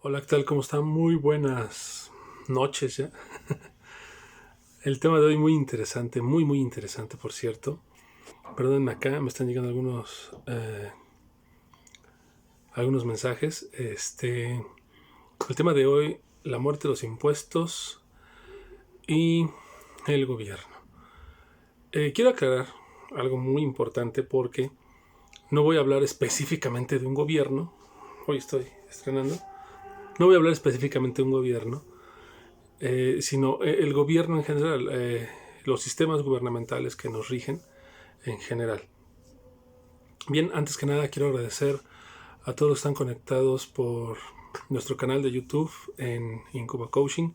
Hola, ¿qué tal? ¿Cómo están? Muy buenas noches ya. El tema de hoy muy interesante, muy interesante, por cierto. Perdónenme acá, me están llegando algunos mensajes. El tema de hoy, la muerte de los impuestos y el gobierno. Quiero aclarar algo muy importante porque no voy a hablar específicamente de un gobierno. Hoy estoy estrenando. No voy a hablar específicamente de un gobierno, sino el gobierno en general, los sistemas gubernamentales que nos rigen en general. Bien, antes que nada quiero agradecer a todos los que están conectados por nuestro canal de YouTube en Incuba Coaching,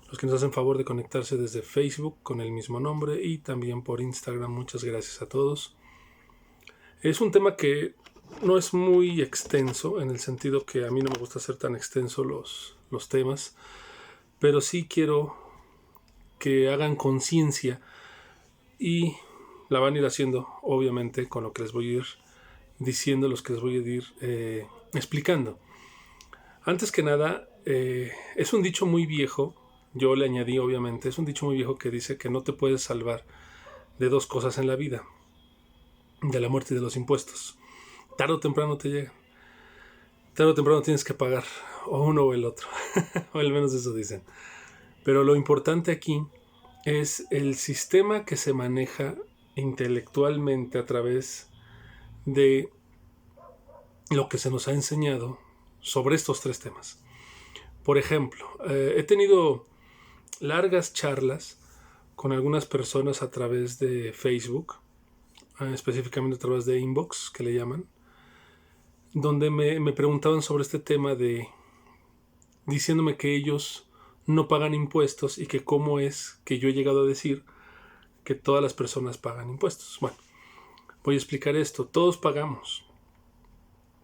los que nos hacen favor de conectarse desde Facebook con el mismo nombre y también por Instagram. Muchas gracias a todos. Es un tema que no es muy extenso, en el sentido que a mí no me gusta hacer tan extenso los temas, pero sí quiero que hagan conciencia y la van a ir haciendo, obviamente, con lo que les voy a ir diciendo, los que les voy a ir explicando. Antes que nada, es un dicho muy viejo, yo le añadí obviamente, es un dicho muy viejo que dice que no te puedes salvar de dos cosas en la vida, de la muerte y de los impuestos. Tarde o temprano te llegan. Tarde o temprano tienes que pagar, o uno o el otro, o al menos eso dicen. Pero lo importante aquí es el sistema que se maneja intelectualmente a través de lo que se nos ha enseñado sobre estos tres temas. Por ejemplo, he tenido largas charlas con algunas personas a través de Facebook, específicamente a través de inbox, que le llaman, donde me preguntaban sobre este tema diciéndome que ellos no pagan impuestos y que cómo es que yo he llegado a decir que todas las personas pagan impuestos. Bueno, voy a explicar esto. Todos pagamos.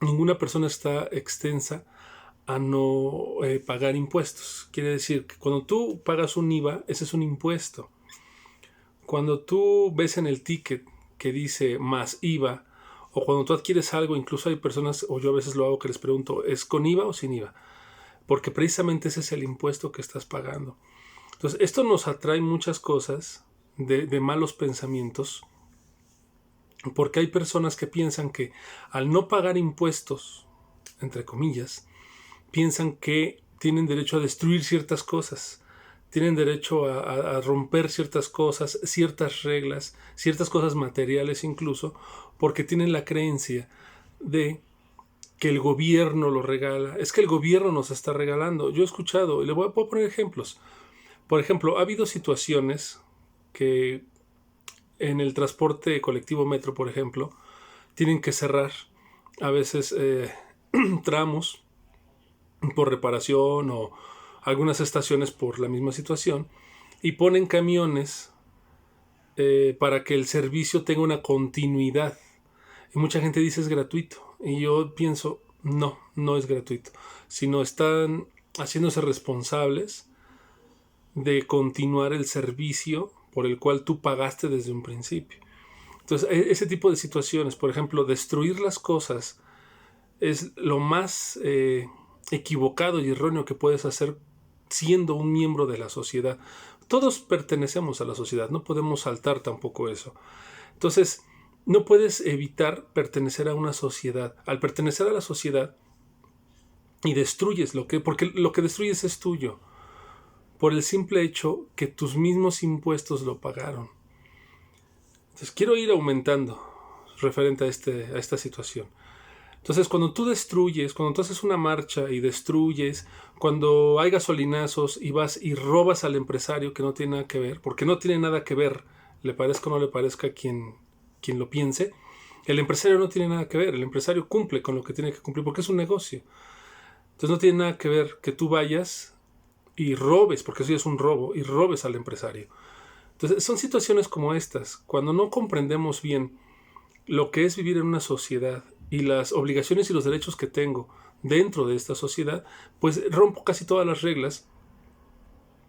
Ninguna persona está extensa a no pagar impuestos. Quiere decir que cuando tú pagas un IVA, ese es un impuesto. Cuando tú ves en el ticket que dice más IVA, o cuando tú adquieres algo, incluso hay personas, o yo a veces lo hago, que les pregunto, ¿es con IVA o sin IVA? Porque precisamente ese es el impuesto que estás pagando. Entonces, esto nos atrae muchas cosas de malos pensamientos, porque hay personas que piensan que al no pagar impuestos, entre comillas, piensan que tienen derecho a destruir ciertas cosas, tienen derecho a romper ciertas cosas, ciertas reglas, ciertas cosas materiales incluso, porque tienen la creencia de que el gobierno lo regala. Es que el gobierno nos está regalando. Yo he escuchado, y le voy a poner ejemplos. Por ejemplo, ha habido situaciones que en el transporte colectivo metro, por ejemplo, tienen que cerrar a veces tramos por reparación o algunas estaciones por la misma situación y ponen camiones para que el servicio tenga una continuidad. Y mucha gente dice es gratuito. Y yo pienso, no, no es gratuito, sino están haciéndose responsables de continuar el servicio por el cual tú pagaste desde un principio. Entonces, ese tipo de situaciones, por ejemplo, destruir las cosas es lo más equivocado y erróneo que puedes hacer siendo un miembro de la sociedad. Todos pertenecemos a la sociedad, no podemos saltar tampoco eso. Entonces, no puedes evitar pertenecer a una sociedad. Al pertenecer a la sociedad y destruyes porque lo que destruyes es tuyo, por el simple hecho que tus mismos impuestos lo pagaron. Entonces, quiero ir aumentando referente a esta situación. Entonces, cuando tú destruyes, cuando tú haces una marcha y destruyes, cuando hay gasolinazos y vas y robas al empresario que no tiene nada que ver, porque no tiene nada que ver, le parezca o no le parezca a quien lo piense, el empresario no tiene nada que ver, el empresario cumple con lo que tiene que cumplir porque es un negocio. Entonces no tiene nada que ver que tú vayas y robes, porque eso ya es un robo, y robes al empresario. Entonces son situaciones como estas, cuando no comprendemos bien lo que es vivir en una sociedad y las obligaciones y los derechos que tengo dentro de esta sociedad, pues rompo casi todas las reglas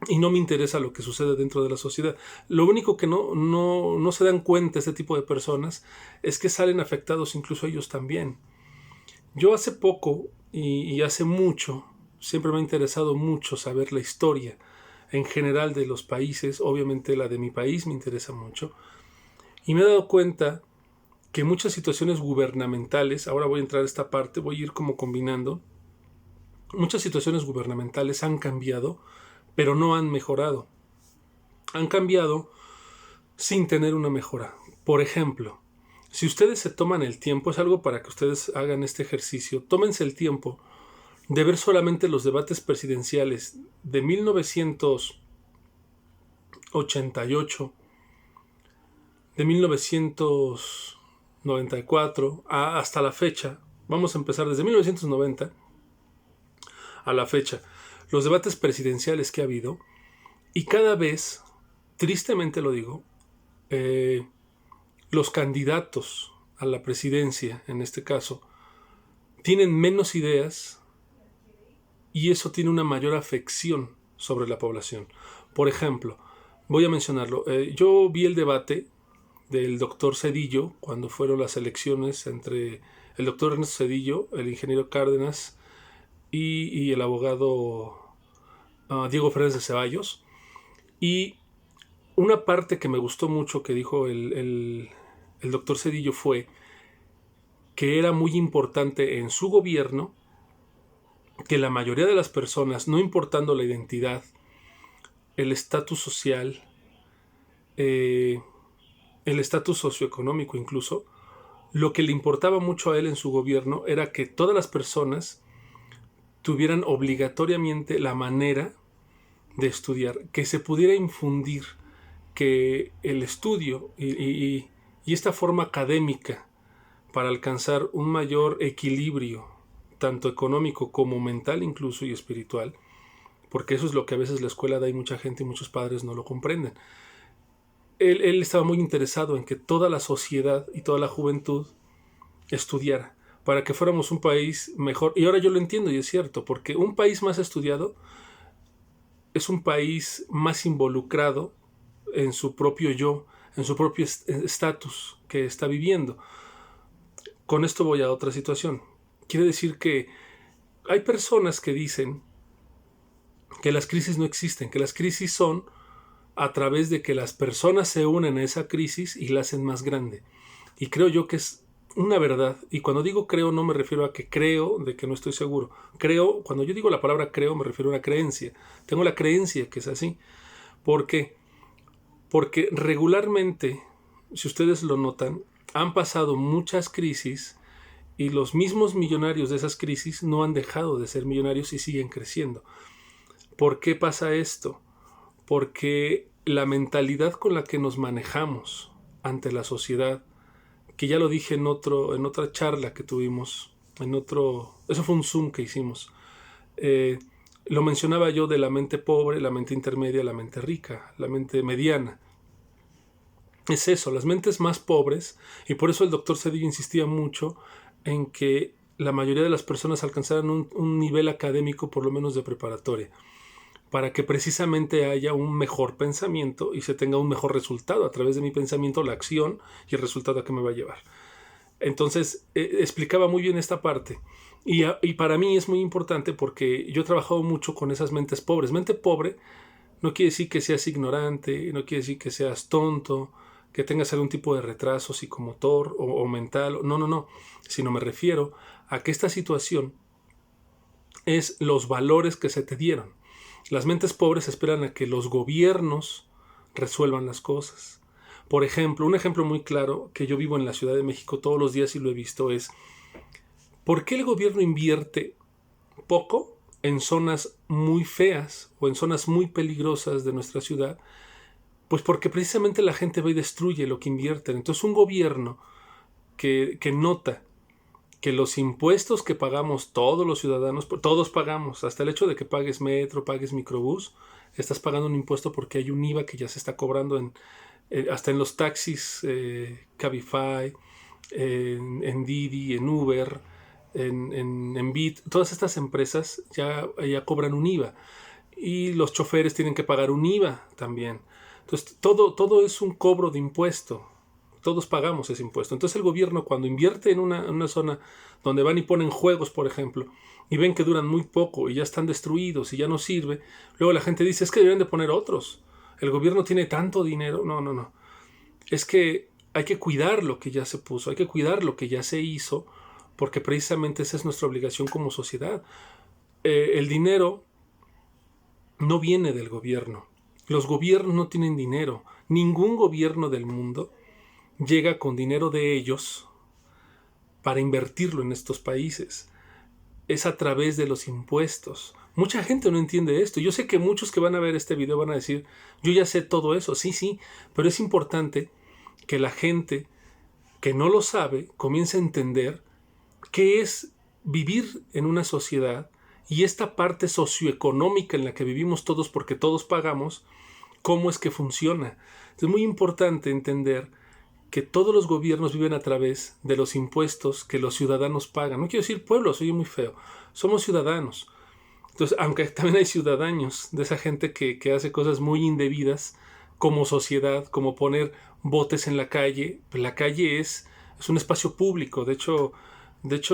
y no me interesa lo que sucede dentro de la sociedad. Lo único que no se dan cuenta este tipo de personas es que salen afectados incluso ellos también. Yo hace poco y hace mucho siempre me ha interesado mucho saber la historia en general de los países. Obviamente la de mi país me interesa mucho. Y me he dado cuenta que muchas situaciones gubernamentales, ahora voy a entrar a esta parte, voy a ir como combinando, muchas situaciones gubernamentales han cambiado, pero no han mejorado. Han cambiado sin tener una mejora. Por ejemplo, si ustedes se toman el tiempo, es algo para que ustedes hagan este ejercicio, tómense el tiempo de ver solamente los debates presidenciales de 1988, de 1994 hasta la fecha. Vamos a empezar desde 1990 a la fecha. Los debates presidenciales que ha habido, y cada vez, tristemente lo digo, los candidatos a la presidencia, en este caso, tienen menos ideas y eso tiene una mayor afección sobre la población. Por ejemplo, voy a mencionarlo. Yo vi el debate del doctor Zedillo cuando fueron las elecciones entre el doctor Ernesto Zedillo, el ingeniero Cárdenas y el abogado Diego Fernández de Ceballos. Y una parte que me gustó mucho que dijo el doctor Zedillo fue que era muy importante en su gobierno que la mayoría de las personas, no importando la identidad, el estatus social, el estatus socioeconómico incluso, lo que le importaba mucho a él en su gobierno era que todas las personas tuvieran obligatoriamente la manera de estudiar, que se pudiera infundir que el estudio y esta forma académica para alcanzar un mayor equilibrio, tanto económico como mental incluso y espiritual, porque eso es lo que a veces la escuela da y mucha gente y muchos padres no lo comprenden. Él estaba muy interesado en que toda la sociedad y toda la juventud estudiara, para que fuéramos un país mejor. Y ahora yo lo entiendo y es cierto, porque un país más estudiado es un país más involucrado en su propio yo, en su propio estatus que está viviendo. Con esto voy a otra situación. Quiere decir que hay personas que dicen que las crisis no existen, que las crisis son a través de que las personas se unen a esa crisis y la hacen más grande. Y creo yo que es una verdad. Y cuando digo creo no me refiero a que creo de que no estoy seguro. Creo, cuando yo digo la palabra creo me refiero a una creencia. Tengo la creencia que es así. ¿Por qué? Porque regularmente, si ustedes lo notan, han pasado muchas crisis y los mismos millonarios de esas crisis no han dejado de ser millonarios y siguen creciendo. ¿Por qué pasa esto? Porque la mentalidad con la que nos manejamos ante la sociedad, que ya lo dije en otra charla que tuvimos, eso fue un Zoom que hicimos, lo mencionaba yo de la mente pobre, la mente intermedia, la mente rica, la mente mediana. Es eso, las mentes más pobres, y por eso el doctor Zedillo insistía mucho en que la mayoría de las personas alcanzaran un nivel académico por lo menos de preparatoria, para que precisamente haya un mejor pensamiento y se tenga un mejor resultado a través de mi pensamiento, la acción y el resultado a que me va a llevar. Entonces, explicaba muy bien esta parte. Y para mí es muy importante porque yo he trabajado mucho con esas mentes pobres. Mente pobre no quiere decir que seas ignorante, no quiere decir que seas tonto, que tengas algún tipo de retraso psicomotor o mental. No. Sino me refiero a que esta situación es los valores que se te dieron. Las mentes pobres esperan a que los gobiernos resuelvan las cosas. Por ejemplo, un ejemplo muy claro que yo vivo en la Ciudad de México todos los días y lo he visto es ¿por qué el gobierno invierte poco en zonas muy feas o en zonas muy peligrosas de nuestra ciudad? Pues porque precisamente la gente va y destruye lo que invierten. Entonces un gobierno que nota que los impuestos que pagamos todos los ciudadanos, todos pagamos, hasta el hecho de que pagues metro, pagues microbús, estás pagando un impuesto porque hay un IVA que ya se está cobrando hasta en los taxis, Cabify, en Didi, en Uber, en Bit, todas estas empresas ya cobran un IVA y los choferes tienen que pagar un IVA también. Entonces todo es un cobro de impuesto todos pagamos ese impuesto. Entonces el gobierno, cuando invierte en una zona donde van y ponen juegos, por ejemplo, y ven que duran muy poco y ya están destruidos y ya no sirve, luego la gente dice, es que deberían de poner otros. El gobierno tiene tanto dinero. No. Es que hay que cuidar lo que ya se puso, hay que cuidar lo que ya se hizo, porque precisamente esa es nuestra obligación como sociedad. El dinero no viene del gobierno. Los gobiernos no tienen dinero. Ningún gobierno del mundo llega con dinero de ellos para invertirlo en estos países. Es a través de los impuestos. Mucha gente no entiende esto. Yo sé que muchos que van a ver este video van a decir, yo ya sé todo eso. Sí, pero es importante que la gente que no lo sabe comience a entender qué es vivir en una sociedad y esta parte socioeconómica en la que vivimos todos porque todos pagamos, cómo es que funciona. Es muy importante entender que todos los gobiernos viven a través de los impuestos que los ciudadanos pagan. No quiero decir pueblos, oye muy feo. Somos ciudadanos. Entonces, aunque también hay ciudadanos de esa gente que hace cosas muy indebidas como sociedad, como poner botes en la calle. La calle es un espacio público. De hecho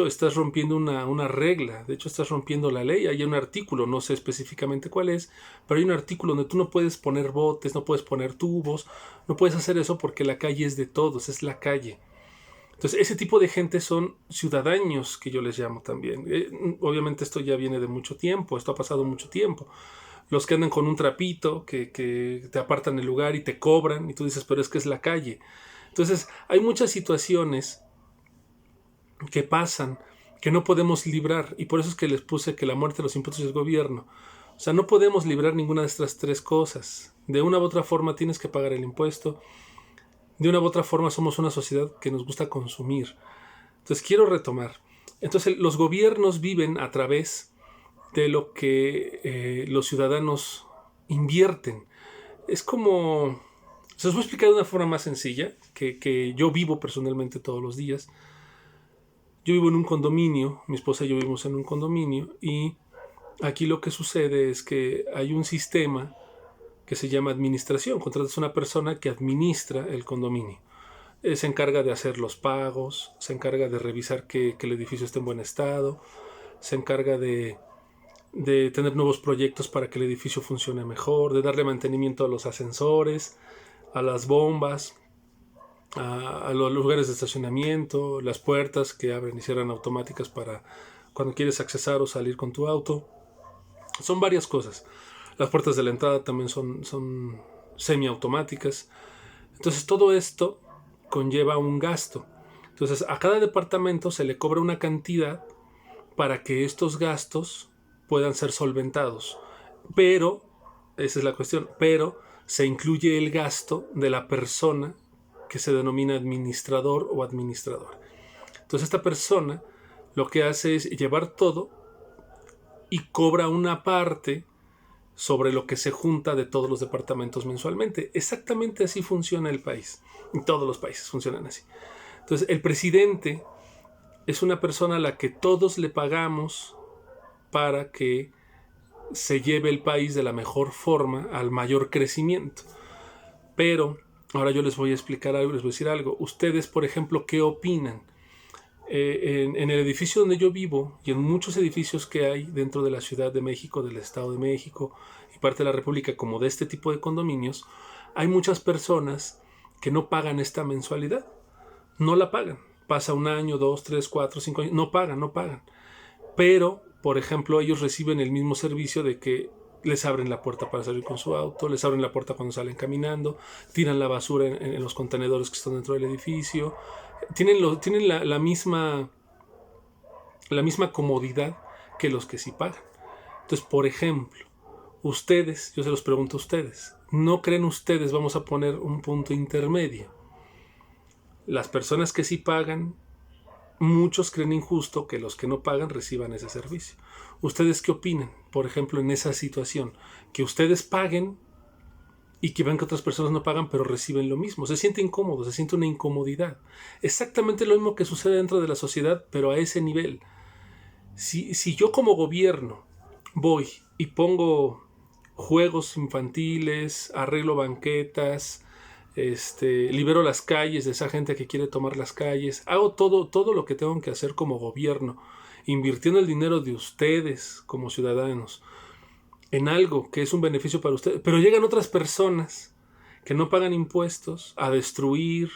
estás rompiendo una regla. De hecho, estás rompiendo la ley. Hay un artículo, no sé específicamente cuál es, pero hay un artículo donde tú no puedes poner botes, no puedes poner tubos, no puedes hacer eso porque la calle es de todos, es la calle. Entonces, ese tipo de gente son ciudadanos, que yo les llamo también. Obviamente esto ya viene de mucho tiempo, esto ha pasado mucho tiempo. Los que andan con un trapito, que te apartan el lugar y te cobran, y tú dices, pero es que es la calle. Entonces, hay muchas situaciones que pasan que no podemos librar, y por eso es que les puse que la muerte de los impuestos del gobierno. O sea, no podemos librar ninguna de estas tres cosas. De una u otra forma tienes que pagar el impuesto. De una u otra forma somos una sociedad que nos gusta consumir. Entonces quiero retomar. Entonces los gobiernos viven a través de lo que los ciudadanos invierten. Es como... Se los voy a explicar de una forma más sencilla, que yo vivo personalmente todos los días. Yo vivo en un condominio, mi esposa y yo vivimos en un condominio, y aquí lo que sucede es que hay un sistema que se llama administración. Contratas a una persona que administra el condominio. Se encarga de hacer los pagos, se encarga de revisar que el edificio esté en buen estado, se encarga de tener nuevos proyectos para que el edificio funcione mejor, de darle mantenimiento a los ascensores, a las bombas, a los lugares de estacionamiento, las puertas que abren y cierran automáticas para cuando quieres accesar o salir con tu auto. Son varias cosas. Las puertas de la entrada también son semiautomáticas. Entonces todo esto conlleva un gasto. Entonces a cada departamento se le cobra una cantidad para que estos gastos puedan ser solventados. Pero, esa es la cuestión, pero se incluye el gasto de la persona que se denomina administrador o administradora. Entonces esta persona lo que hace es llevar todo y cobra una parte sobre lo que se junta de todos los departamentos mensualmente. Exactamente así funciona el país. En todos los países funcionan así. Entonces, el presidente es una persona a la que todos le pagamos para que se lleve el país de la mejor forma al mayor crecimiento. Pero ahora yo les voy a explicar algo, les voy a decir algo. Ustedes, por ejemplo, ¿qué opinan? En el edificio donde yo vivo y en muchos edificios que hay dentro de la Ciudad de México, del Estado de México y parte de la República, como de este tipo de condominios, hay muchas personas que no pagan esta mensualidad. No la pagan. Pasa 1 año, 2, 3, 4, 5 años. No pagan. Pero, por ejemplo, ellos reciben el mismo servicio de que les abren la puerta para salir con su auto, les abren la puerta cuando salen caminando, tiran la basura en los contenedores que están dentro del edificio. Tienen la misma comodidad que los que sí pagan. Entonces, por ejemplo, ustedes, yo se los pregunto a ustedes, ¿no creen ustedes, vamos a poner un punto intermedio? Las personas que sí pagan, muchos creen injusto que los que no pagan reciban ese servicio. ¿Ustedes qué opinan, por ejemplo, en esa situación? Que ustedes paguen y que vean que otras personas no pagan pero reciben lo mismo. Se siente incómodo, se siente una incomodidad. Exactamente lo mismo que sucede dentro de la sociedad, pero a ese nivel. Si yo como gobierno voy y pongo juegos infantiles, arreglo banquetas, libero las calles de esa gente que quiere tomar las calles, hago todo lo que tengo que hacer como gobierno, invirtiendo el dinero de ustedes como ciudadanos en algo que es un beneficio para ustedes, pero llegan otras personas que no pagan impuestos a destruir,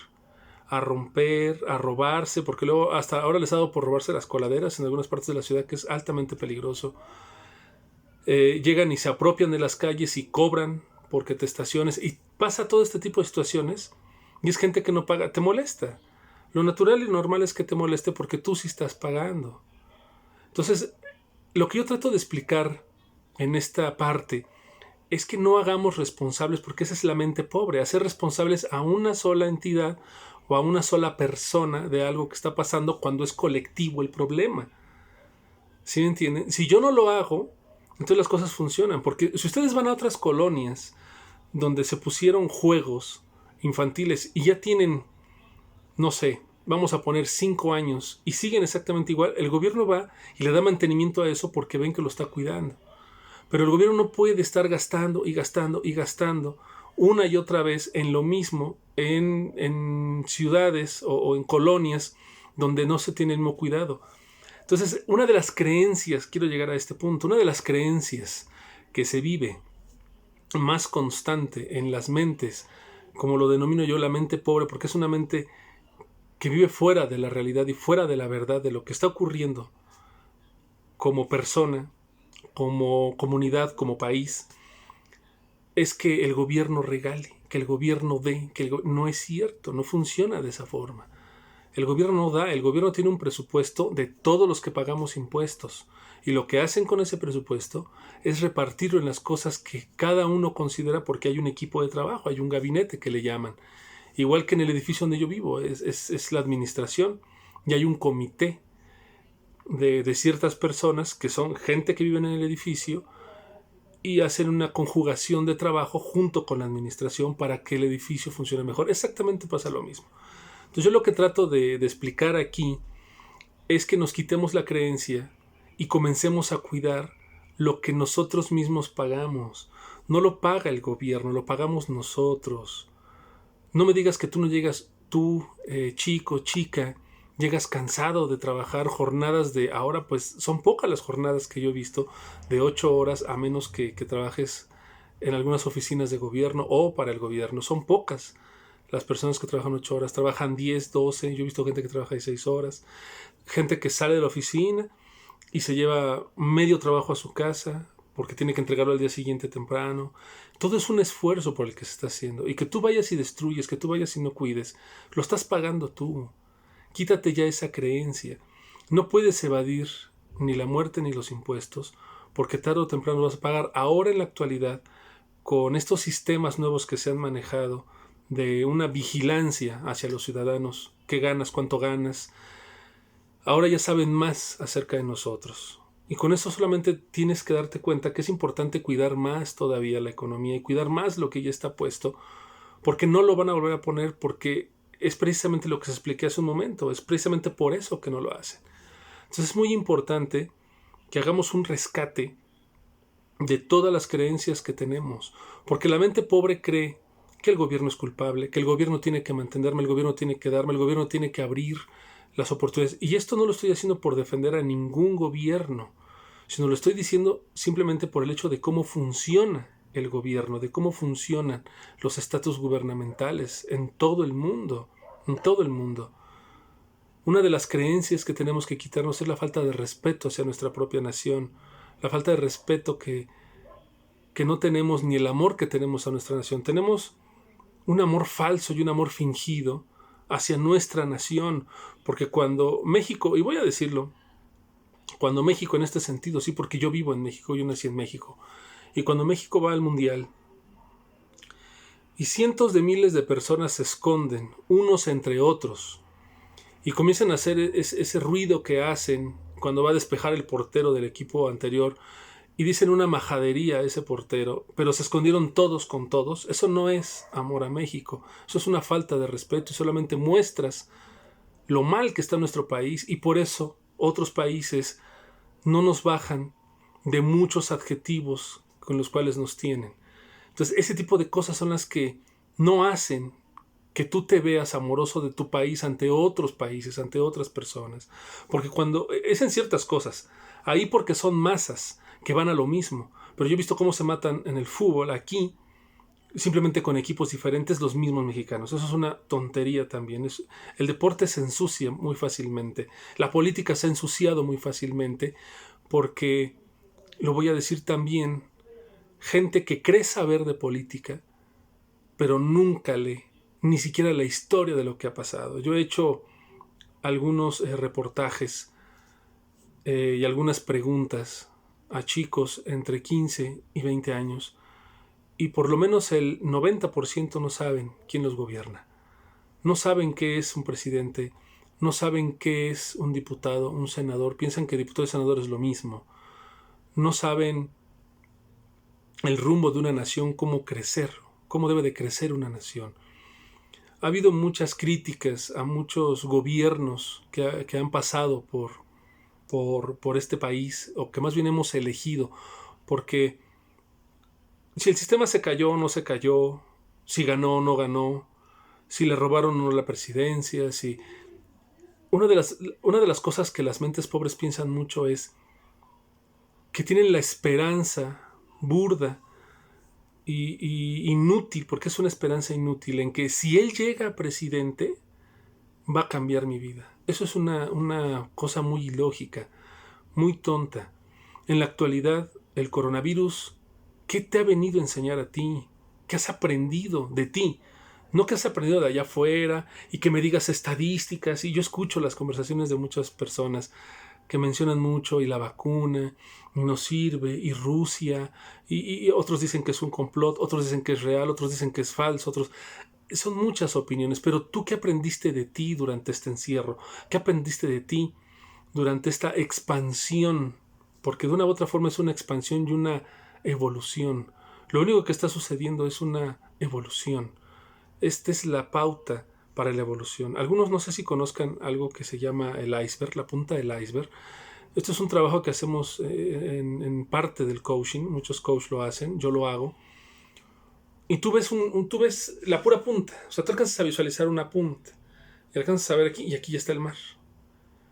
a romper, a robarse, porque luego hasta ahora les ha dado por robarse las coladeras en algunas partes de la ciudad, que es altamente peligroso. Llegan y se apropian de las calles y cobran porque te estaciones, y pasa todo este tipo de situaciones, y es gente que no paga, te molesta. Lo natural y normal es que te moleste porque tú sí estás pagando. Entonces, lo que yo trato de explicar en esta parte es que no hagamos responsables, porque esa es la mente pobre, hacer responsables a una sola entidad o a una sola persona de algo que está pasando cuando es colectivo el problema. ¿Sí me entienden? Si yo no lo hago, entonces las cosas funcionan, porque si ustedes van a otras colonias donde se pusieron juegos infantiles y ya tienen, no sé, vamos a poner 5 años y siguen exactamente igual, el gobierno va y le da mantenimiento a eso porque ven que lo está cuidando. Pero el gobierno no puede estar gastando y gastando y gastando una y otra vez en lo mismo en ciudades o en colonias donde no se tiene el mismo cuidado. Entonces, una de las creencias, quiero llegar a este punto, una de las creencias que se vive más constante en las mentes, como lo denomino yo, la mente pobre, porque es una mente que vive fuera de la realidad y fuera de la verdad de lo que está ocurriendo como persona, como comunidad, como país, es que el gobierno regale, que el gobierno dé, no es cierto, no funciona de esa forma. El gobierno no da, el gobierno tiene un presupuesto de todos los que pagamos impuestos, y lo que hacen con ese presupuesto es repartirlo en las cosas que cada uno considera, porque hay un equipo de trabajo, hay un gabinete que le llaman, igual que en el edificio donde yo vivo, es la administración, y hay un comité de ciertas personas que son gente que viven en el edificio y hacen una conjugación de trabajo junto con la administración para que el edificio funcione mejor. Exactamente pasa lo mismo. Entonces yo lo que trato de explicar aquí es que nos quitemos la creencia y comencemos a cuidar lo que nosotros mismos pagamos. No lo paga el gobierno, lo pagamos nosotros. No me digas que tú no llegas, chico, chica, llegas cansado de trabajar jornadas de, ahora pues son pocas las jornadas que yo he visto, de 8 horas, a menos que trabajes en algunas oficinas de gobierno o para el gobierno. Son pocas las personas que trabajan 8 horas, trabajan 10, 12, yo he visto gente que trabaja 16 horas, gente que sale de la oficina y se lleva medio trabajo a su casa porque tiene que entregarlo al día siguiente temprano. Todo es un esfuerzo por el que se está haciendo. Y que tú vayas y destruyes, que tú vayas y no cuides, lo estás pagando tú. Quítate ya esa creencia. No puedes evadir ni la muerte ni los impuestos, porque tarde o temprano vas a pagar. Ahora en la actualidad, con estos sistemas nuevos que se han manejado, de una vigilancia hacia los ciudadanos, qué ganas, cuánto ganas, ahora ya saben más acerca de nosotros. Y con eso solamente tienes que darte cuenta que es importante cuidar más todavía la economía y cuidar más lo que ya está puesto, porque no lo van a volver a poner, porque es precisamente lo que se expliqué hace un momento, es precisamente por eso que no lo hacen. Entonces es muy importante que hagamos un rescate de todas las creencias que tenemos, porque la mente pobre cree que el gobierno es culpable, que el gobierno tiene que mantenerme, el gobierno tiene que darme, el gobierno tiene que abrir las oportunidades. Y esto no lo estoy haciendo por defender a ningún gobierno, sino lo estoy diciendo simplemente por el hecho de cómo funciona el gobierno, de cómo funcionan los estatus gubernamentales en todo el mundo, en todo el mundo. Una de las creencias que tenemos que quitarnos es la falta de respeto hacia nuestra propia nación, la falta de respeto que no tenemos, ni el amor que tenemos a nuestra nación. Tenemos un amor falso y un amor fingido hacia nuestra nación, porque cuando México, y voy a decirlo, cuando México en este sentido, sí, porque yo vivo en México, yo nací en México, y cuando México va al Mundial, y cientos de miles de personas se esconden unos entre otros, y comienzan a hacer ese ruido que hacen cuando va a despejar el portero del equipo anterior, y dicen una majadería a ese portero, pero se escondieron todos con todos. Eso no es amor a México, eso es una falta de respeto y solamente muestras lo mal que está nuestro país, y por eso otros países no nos bajan de muchos adjetivos con los cuales nos tienen. Entonces ese tipo de cosas son las que no hacen que tú te veas amoroso de tu país ante otros países, ante otras personas. Porque cuando es en ciertas cosas, ahí porque son masas que van a lo mismo. Pero yo he visto cómo se matan en el fútbol aquí, simplemente con equipos diferentes, los mismos mexicanos. Eso es una tontería también. El deporte se ensucia muy fácilmente. La política se ha ensuciado muy fácilmente porque, lo voy a decir también, gente que cree saber de política, pero nunca lee ni siquiera la historia de lo que ha pasado. Yo he hecho algunos reportajes y algunas preguntas a chicos entre 15 y 20 años y por lo menos el 90% no saben quién los gobierna. No saben qué es un presidente, no saben qué es un diputado, un senador, piensan que diputado y senador es lo mismo. No saben el rumbo de una nación, cómo crecer, cómo debe de crecer una nación. Ha habido muchas críticas a muchos gobiernos que han pasado por este país, o que más bien hemos elegido, porque si el sistema se cayó o no se cayó, si ganó o no ganó, si le robaron o no la presidencia, si... Una de las cosas que las mentes pobres piensan mucho es que tienen la esperanza burda y inútil, porque es una esperanza inútil, en que si él llega a presidente, va a cambiar mi vida. Eso es una cosa muy ilógica, muy tonta. En la actualidad, el coronavirus, ¿qué te ha venido a enseñar a ti? ¿Qué has aprendido de ti? No que has aprendido de allá afuera y que me digas estadísticas. Y yo escucho las conversaciones de muchas personas que mencionan mucho y la vacuna no sirve y Rusia y otros dicen que es un complot, otros dicen que es real, otros dicen que es falso, otros... Son muchas opiniones, pero tú ¿qué aprendiste de ti durante este encierro? ¿Qué aprendiste de ti durante esta expansión? Porque de una u otra forma es una expansión y una evolución. Lo único que está sucediendo es una evolución. Esta es la pauta para la evolución. Algunos no sé si conozcan algo que se llama el iceberg, la punta del iceberg. Esto es un trabajo que hacemos en parte del coaching. Muchos coaches lo hacen, yo lo hago. Y tú ves la pura punta. O sea, tú alcanzas a visualizar una punta. Y alcanzas a ver aquí, y aquí ya está el mar.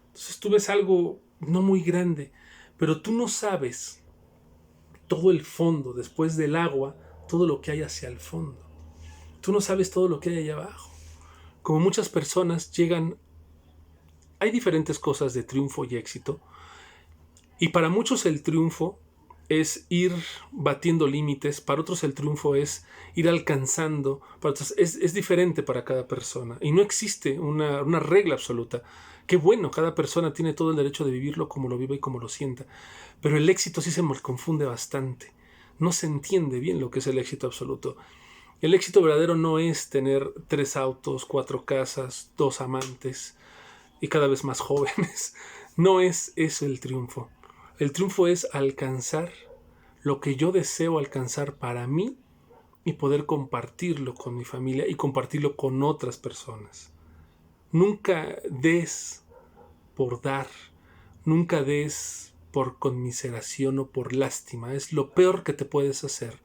Entonces tú ves algo no muy grande, pero tú no sabes todo el fondo, después del agua, todo lo que hay hacia el fondo. Tú no sabes todo lo que hay allá abajo. Como muchas personas llegan... Hay diferentes cosas de triunfo y éxito. Y para muchos el triunfo es ir batiendo límites, para otros el triunfo es ir alcanzando, para otros es diferente para cada persona. Y no existe una regla absoluta. Qué bueno, cada persona tiene todo el derecho de vivirlo como lo vive y como lo sienta. Pero el éxito sí se me confunde bastante. No se entiende bien lo que es el éxito absoluto. El éxito verdadero no es tener 3 autos, 4 casas, 2 amantes y cada vez más jóvenes. No es eso el triunfo. El triunfo es alcanzar lo que yo deseo alcanzar para mí y poder compartirlo con mi familia y compartirlo con otras personas. Nunca des por dar, nunca des por conmiseración o por lástima. Es lo peor que te puedes hacer.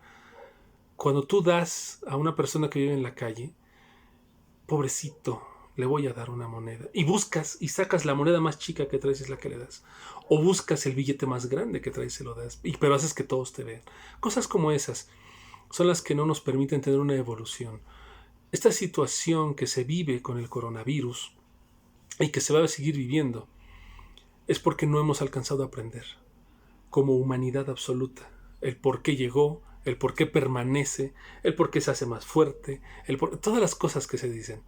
Cuando tú das a una persona que vive en la calle, pobrecito, le voy a dar una moneda. Y buscas y sacas la moneda más chica que traes, es la que le das. O buscas el billete más grande que traes y se lo das. Pero haces que todos te vean. Cosas como esas son las que no nos permiten tener una evolución. Esta situación que se vive con el coronavirus y que se va a seguir viviendo es porque no hemos alcanzado a aprender como humanidad absoluta el por qué llegó, el por qué permanece, el por qué se hace más fuerte, todas las cosas que se dicen.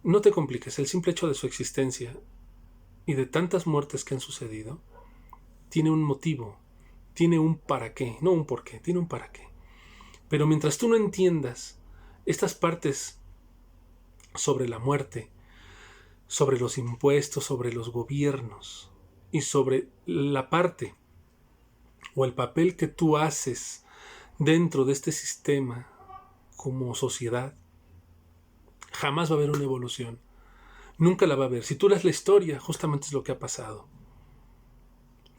No te compliques, el simple hecho de su existencia y de tantas muertes que han sucedido tiene un motivo, tiene un para qué, no un por qué, tiene un para qué. Pero mientras tú no entiendas estas partes sobre la muerte, sobre los impuestos, sobre los gobiernos y sobre la parte o el papel que tú haces dentro de este sistema como sociedad, jamás va a haber una evolución. Nunca la va a haber. Si tú lees la historia, justamente es lo que ha pasado.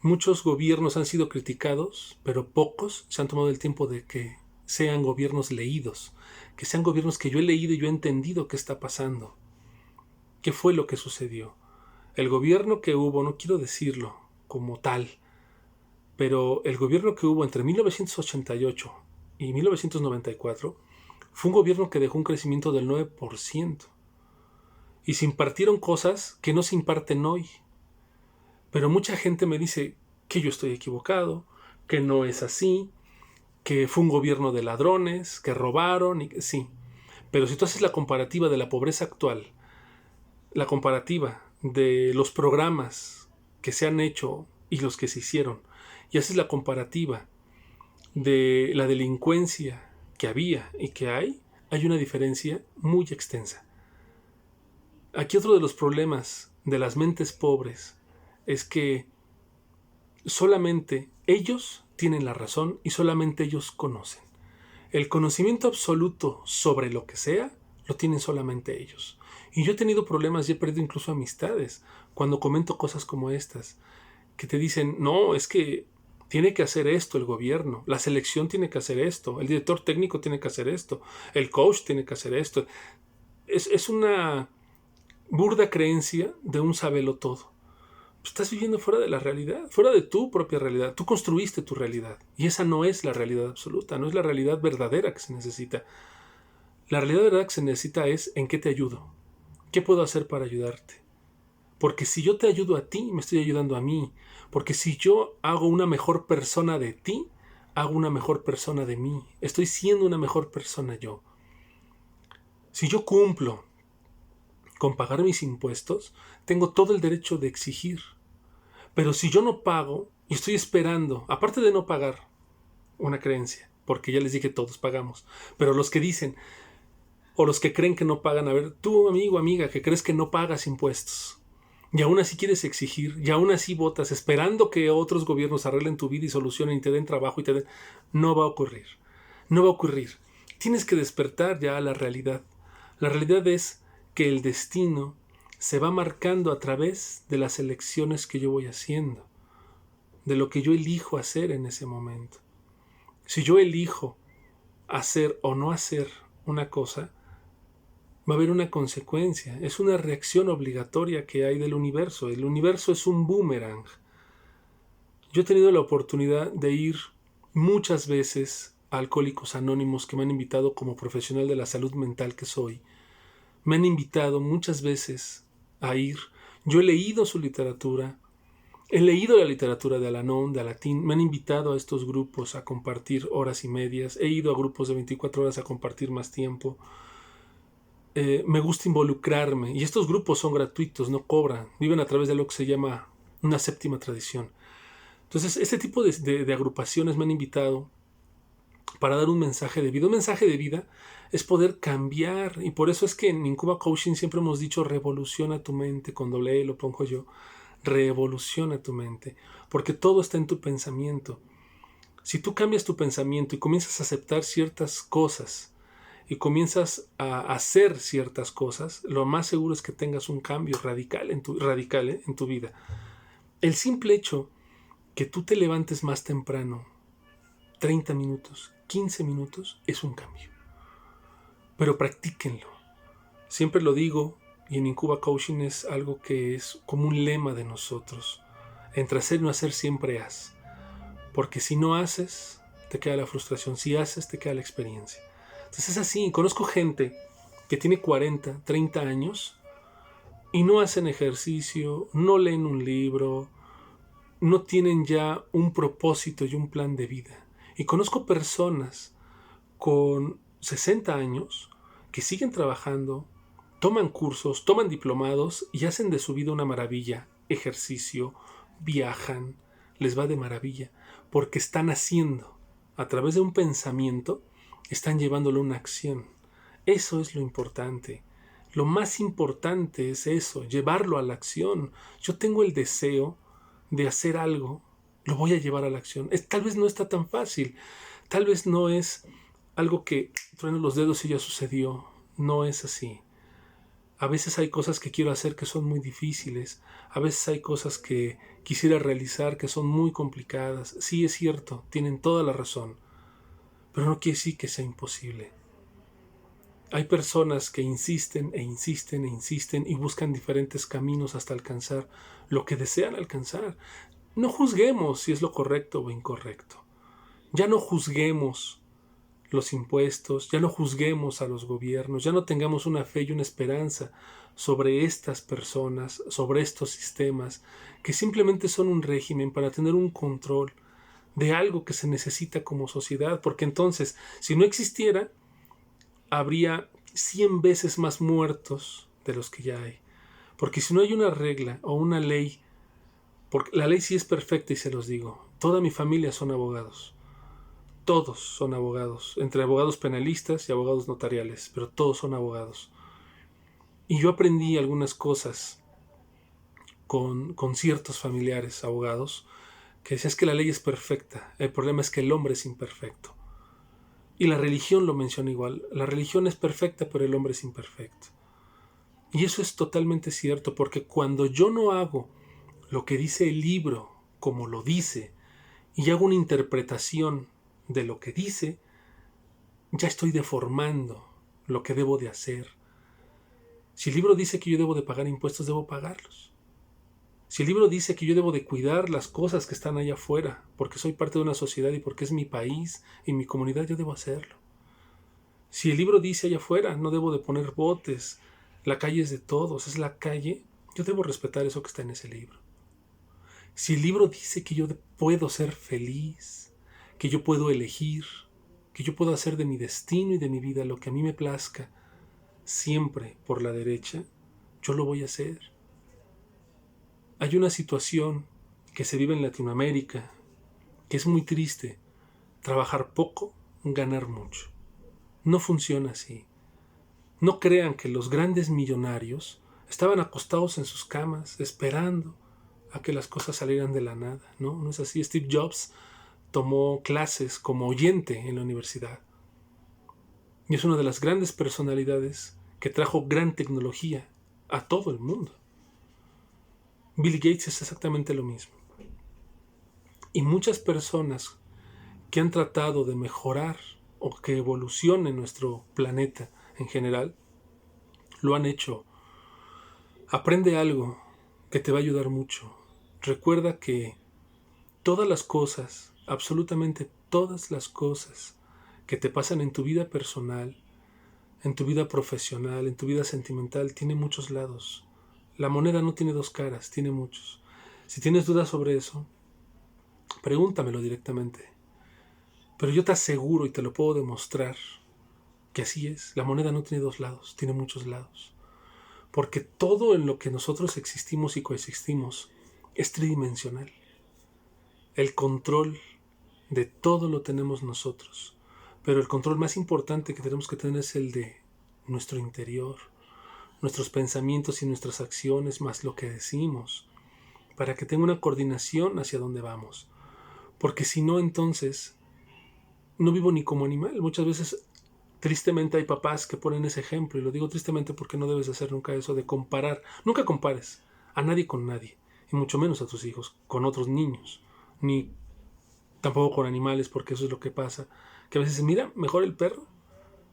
Muchos gobiernos han sido criticados, pero pocos se han tomado el tiempo de que sean gobiernos leídos, que sean gobiernos que yo he leído y yo he entendido qué está pasando, qué fue lo que sucedió. El gobierno que hubo, no quiero decirlo como tal, pero el gobierno que hubo entre 1988 y 1994 fue un gobierno que dejó un crecimiento del 9%. Y se impartieron cosas que no se imparten hoy. Pero mucha gente me dice que yo estoy equivocado, que no es así, que fue un gobierno de ladrones, que robaron, y que sí. Pero si tú haces la comparativa de la pobreza actual, la comparativa de los programas que se han hecho y los que se hicieron, y haces la comparativa de la delincuencia que había y que hay una diferencia muy extensa. Aquí otro de los problemas de las mentes pobres es que solamente ellos tienen la razón y solamente ellos conocen. El conocimiento absoluto sobre lo que sea lo tienen solamente ellos. Y yo he tenido problemas y he perdido incluso amistades cuando comento cosas como estas, que te dicen, no, es que tiene que hacer esto el gobierno, la selección tiene que hacer esto, el director técnico tiene que hacer esto, el coach tiene que hacer esto. Es una burda creencia de un sabelo todo. Estás viviendo fuera de la realidad, fuera de tu propia realidad. Tú construiste tu realidad y esa no es la realidad absoluta, no es la realidad verdadera que se necesita. La realidad verdadera que se necesita es en qué te ayudo, qué puedo hacer para ayudarte. Porque si yo te ayudo a ti, me estoy ayudando a mí. Porque si yo hago una mejor persona de ti, hago una mejor persona de mí. Estoy siendo una mejor persona yo. Si yo cumplo con pagar mis impuestos, tengo todo el derecho de exigir. Pero si yo no pago y estoy esperando, aparte de no pagar una creencia, porque ya les dije todos pagamos, pero los que dicen o los que creen que no pagan, a ver, tú amigo, amiga, que crees que no pagas impuestos y aún así quieres exigir y aún así votas esperando que otros gobiernos arreglen tu vida y solucionen y te den trabajo y te den... No va a ocurrir, no va a ocurrir. Tienes que despertar ya a la realidad. La realidad es que el destino se va marcando a través de las elecciones que yo voy haciendo, de lo que yo elijo hacer en ese momento. Si yo elijo hacer o no hacer una cosa, va a haber una consecuencia, es una reacción obligatoria que hay del universo. El universo es un boomerang. Yo he tenido la oportunidad de ir muchas veces a Alcohólicos Anónimos, que me han invitado como profesional de la salud mental que soy. Me han invitado muchas veces a ir. Yo he leído su literatura, he leído la literatura de Al-Anon, de Alatín, me han invitado a estos grupos a compartir horas y medias, he ido a grupos de 24 horas a compartir más tiempo. Me gusta involucrarme y estos grupos son gratuitos, no cobran, viven a través de lo que se llama una séptima tradición. Entonces, este tipo de agrupaciones me han invitado para dar un mensaje de vida. Un mensaje de vida es poder cambiar, y por eso es que en Incuba Coaching siempre hemos dicho revoluciona tu mente, con doble E lo pongo yo, revoluciona tu mente, porque todo está en tu pensamiento. Si tú cambias tu pensamiento y comienzas a aceptar ciertas cosas y comienzas a hacer ciertas cosas, lo más seguro es que tengas un cambio radical en tu vida. El simple hecho que tú te levantes más temprano, 30 minutos, 15 minutos, es un cambio. Pero practíquenlo. Siempre lo digo, y en Incuba Coaching es algo que es como un lema de nosotros. Entre hacer y no hacer, siempre haz. Porque si no haces, te queda la frustración. Si haces, te queda la experiencia. Entonces es así. Conozco gente que tiene 40, 30 años y no hacen ejercicio, no leen un libro, no tienen ya un propósito y un plan de vida. Y conozco personas con 60 años que siguen trabajando, toman cursos, toman diplomados y hacen de su vida una maravilla. Ejercicio, viajan, les va de maravilla, porque están haciendo, a través de un pensamiento, están llevándolo a una acción. Eso es lo importante. Lo más importante es eso, llevarlo a la acción. Yo tengo el deseo de hacer algo, lo voy a llevar a la acción. Tal vez no está tan fácil, tal vez no es algo que trueno los dedos y ya sucedió. No es así. A veces hay cosas que quiero hacer que son muy difíciles. A veces hay cosas que quisiera realizar que son muy complicadas. Sí, es cierto, tienen toda la razón. pero no quiere decir que sea imposible. Hay personas que insisten e insisten e insisten y buscan diferentes caminos hasta alcanzar lo que desean alcanzar. No juzguemos si es lo correcto o incorrecto. Ya no juzguemos los impuestos, ya no juzguemos a los gobiernos, ya no tengamos una fe y una esperanza sobre estas personas, sobre estos sistemas, que simplemente son un régimen para tener un control de algo que se necesita como sociedad, porque entonces, si no existiera, habría 100 veces más muertos de los que ya hay. Porque si no hay una regla o una ley, porque la ley sí es perfecta y se los digo, toda mi familia son abogados. Todos son abogados, entre abogados penalistas y abogados notariales, pero todos son abogados. Y yo aprendí algunas cosas con ciertos familiares abogados que decían que la ley es perfecta, el problema es que el hombre es imperfecto. Y la religión lo menciona igual, la religión es perfecta, pero el hombre es imperfecto. Y eso es totalmente cierto, porque cuando yo no hago lo que dice el libro como lo dice, y hago una interpretación de lo que dice, ya estoy deformando lo que debo de hacer. Si el libro dice que yo debo de pagar impuestos, debo pagarlos. Si el libro dice que yo debo de cuidar las cosas que están allá afuera, porque soy parte de una sociedad y porque es mi país y mi comunidad, yo debo hacerlo. Si el libro dice allá afuera, no debo de poner botes, la calle es de todos, es la calle, yo debo respetar eso que está en ese libro. Si el libro dice que yo puedo ser feliz, que yo puedo elegir, que yo puedo hacer de mi destino y de mi vida lo que a mí me plazca, siempre por la derecha, yo lo voy a hacer. Hay una situación que se vive en Latinoamérica que es muy triste. Trabajar poco, ganar mucho. No funciona así. No crean que los grandes millonarios estaban acostados en sus camas esperando a que las cosas salieran de la nada. No es así. Steve Jobs tomó clases como oyente en la universidad. Y es una de las grandes personalidades que trajo gran tecnología a todo el mundo. Bill Gates es exactamente lo mismo. Y muchas personas que han tratado de mejorar o que evolucione nuestro planeta en general, lo han hecho. Aprende algo que te va a ayudar mucho. Recuerda que todas las cosas, absolutamente todas las cosas que te pasan en tu vida personal, en tu vida profesional, en tu vida sentimental, tiene muchos lados. La moneda no tiene dos caras, tiene muchos. Si tienes dudas sobre eso, pregúntamelo directamente. Pero yo te aseguro y te lo puedo demostrar que así es. La moneda no tiene dos lados, tiene muchos lados. Porque todo en lo que nosotros existimos y coexistimos es tridimensional. El control de todo lo tenemos nosotros. Pero el control más importante que tenemos que tener es el de nuestro interior, nuestros pensamientos y nuestras acciones, más lo que decimos, para que tenga una coordinación hacia dónde vamos. Porque si no, entonces no vivo ni como animal. Muchas veces, tristemente, hay papás que ponen ese ejemplo, y lo digo tristemente porque no debes hacer nunca eso de comparar. Nunca compares a nadie con nadie, y mucho menos a tus hijos con otros niños, ni tampoco con animales, porque eso es lo que pasa. Que a veces, mira, mejor el perro,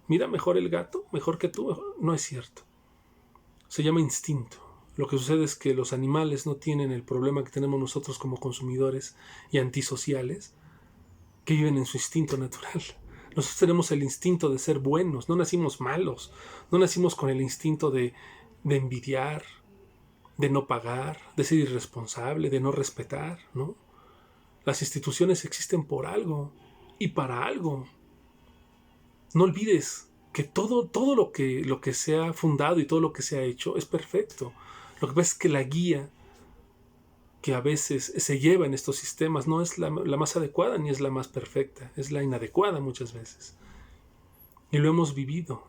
mira, mejor el gato, mejor que tú. Mejor. No es cierto. Se llama instinto. Lo que sucede es que los animales no tienen el problema que tenemos nosotros como consumidores y antisociales, que viven en su instinto natural. Nosotros tenemos el instinto de ser buenos, no nacimos malos, no nacimos con el instinto de envidiar, de no pagar, de ser irresponsable, de no respetar, ¿no? Las instituciones existen por algo y para algo. No olvides que todo lo que se ha fundado y todo lo que se ha hecho es perfecto. Lo que pasa es que la guía que a veces se lleva en estos sistemas no es la más adecuada ni es la más perfecta, es la inadecuada muchas veces. Y lo hemos vivido.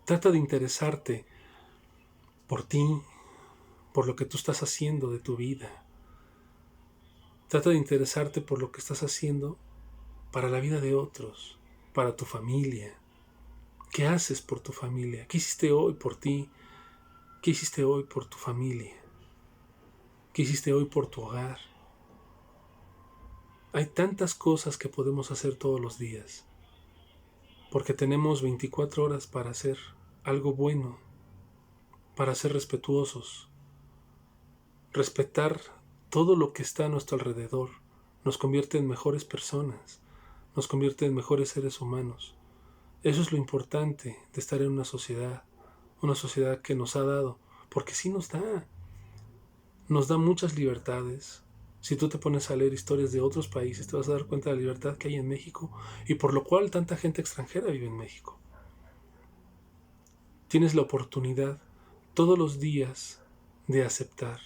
Trata de interesarte por ti, por lo que tú estás haciendo de tu vida. Trata de interesarte por lo que estás haciendo para la vida de otros, para tu familia. ¿Qué haces por tu familia? ¿Qué hiciste hoy por ti? ¿Qué hiciste hoy por tu familia? ¿Qué hiciste hoy por tu hogar? Hay tantas cosas que podemos hacer todos los días, porque tenemos 24 horas para hacer algo bueno, para ser respetuosos. Respetar todo lo que está a nuestro alrededor nos convierte en mejores personas, nos convierte en mejores seres humanos. Eso es lo importante de estar en una sociedad que nos ha dado, porque sí nos da muchas libertades. Si tú te pones a leer historias de otros países, te vas a dar cuenta de la libertad que hay en México y por lo cual tanta gente extranjera vive en México. Tienes la oportunidad todos los días de aceptar.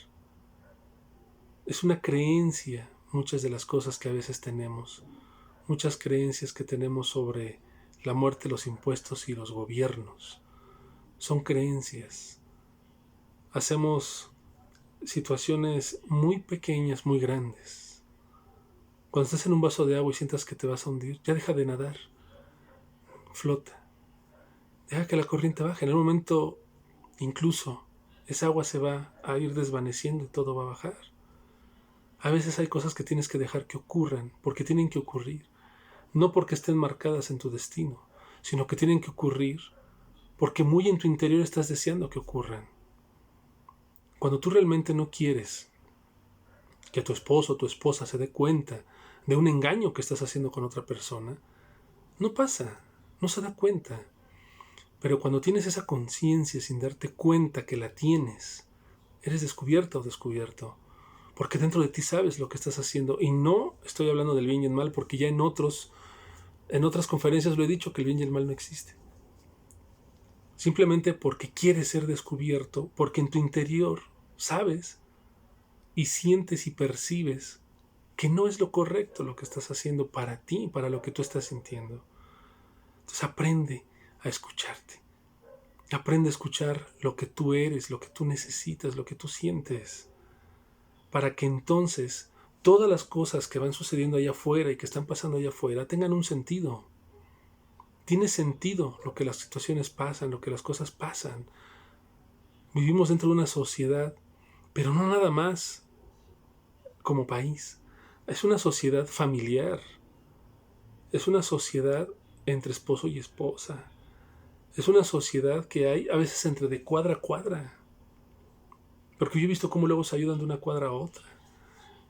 Es una creencia muchas de las cosas que a veces tenemos, muchas creencias que tenemos sobre la muerte, los impuestos y los gobiernos. Son creencias. Hacemos situaciones muy pequeñas, muy grandes. Cuando estás en un vaso de agua y sientas que te vas a hundir, ya deja de nadar, flota, deja que la corriente baje. En el momento, incluso, esa agua se va a ir desvaneciendo y todo va a bajar. A veces hay cosas que tienes que dejar que ocurran, porque tienen que ocurrir, no porque estén marcadas en tu destino, sino que tienen que ocurrir porque muy en tu interior estás deseando que ocurran. Cuando tú realmente no quieres que tu esposo o tu esposa se dé cuenta de un engaño que estás haciendo con otra persona, no pasa, no se da cuenta. Pero cuando tienes esa conciencia sin darte cuenta que la tienes, eres descubierta o descubierto, porque dentro de ti sabes lo que estás haciendo. Y no estoy hablando del bien y el mal, porque ya en otras conferencias lo he dicho, que el bien y el mal no existe. Simplemente porque quieres ser descubierto, porque en tu interior sabes y sientes y percibes que no es lo correcto lo que estás haciendo para ti, para lo que tú estás sintiendo. Entonces aprende a escucharte. Aprende a escuchar lo que tú eres, lo que tú necesitas, lo que tú sientes, para que entonces todas las cosas que van sucediendo allá afuera y que están pasando allá afuera tengan un sentido. Tiene sentido lo que las situaciones pasan, lo que las cosas pasan. Vivimos dentro de una sociedad, pero no nada más como país. Es una sociedad familiar. Es una sociedad entre esposo y esposa. Es una sociedad que hay a veces entre de cuadra a cuadra. Porque yo he visto cómo luego se ayudan de una cuadra a otra.